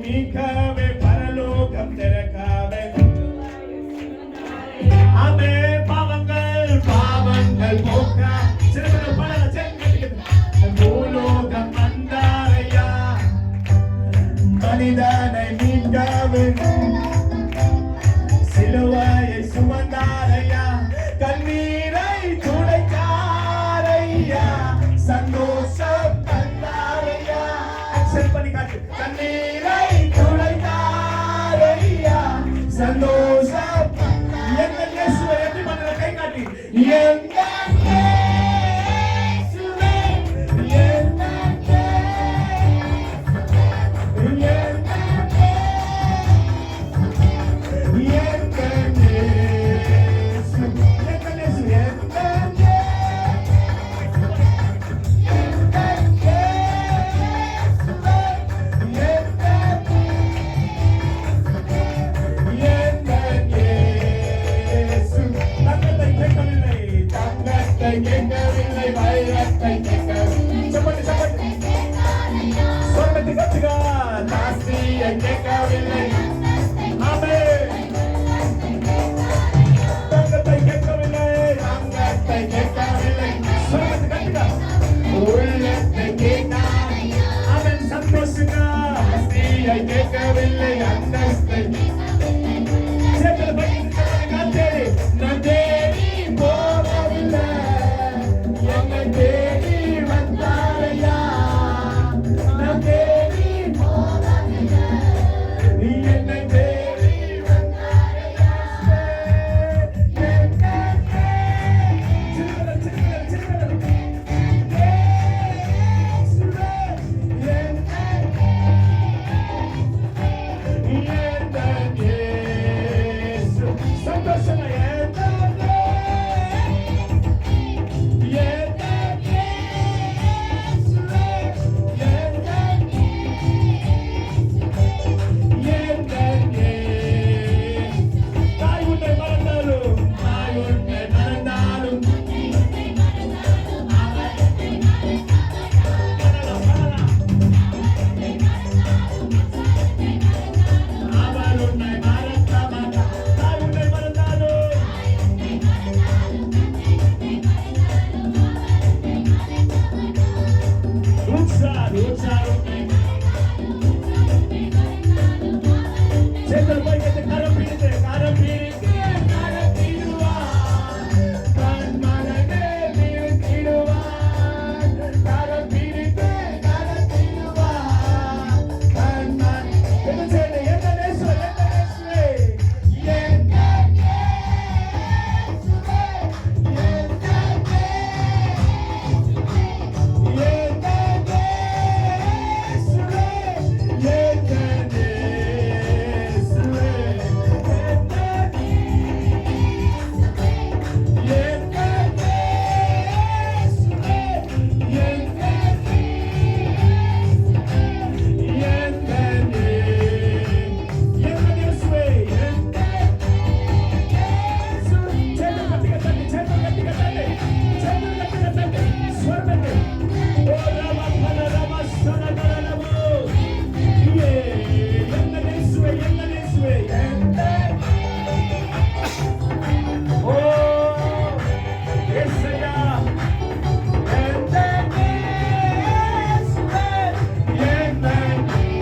நீக்கவே பரலோகம் திறக்கவே ஆமே பாவங்கள் போக்க சிறுவர்கள் பல பூலோகம் வந்தாரையா மனிதனை மீட்கவே சிலுவையை சுமந்தாரையா கண்ணீரை துடைத்தாரையா சந்தோஷம் தந்தாரையா அக்செப்ட் பண்ணி காட்டு கண்ணீரை துடைத்தாரையா சந்தோஷம் எங்க இயேசுவை எப்படி பண்ணல கை காட்டி எங்க கேட்கவில்லை வைரத்தை சொன்னது கத்துக்கா நாஸ்தியை கேட்கவில்லை ஆமே தங்கத்தை கேட்கவில்லை அங்கத்தை கேட்கவில்லை சொன்னது கத்துக்கா உள்ளத்தை கேட்டான் அவன் சந்தோஷங்கா நாஸ்தியை கேட்கவில்லை அந்தஸ்தை சேர்த்தது பையன் காத்தேரி நான் தேடி போகவில்லை தேடி வந்தாரையா நான் தேடி போகவில்லை நீ என்னை தேடி வந்தாரையா சந்தோஷமா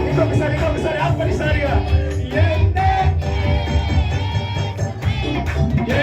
Comisaria, comisaria, comisaria.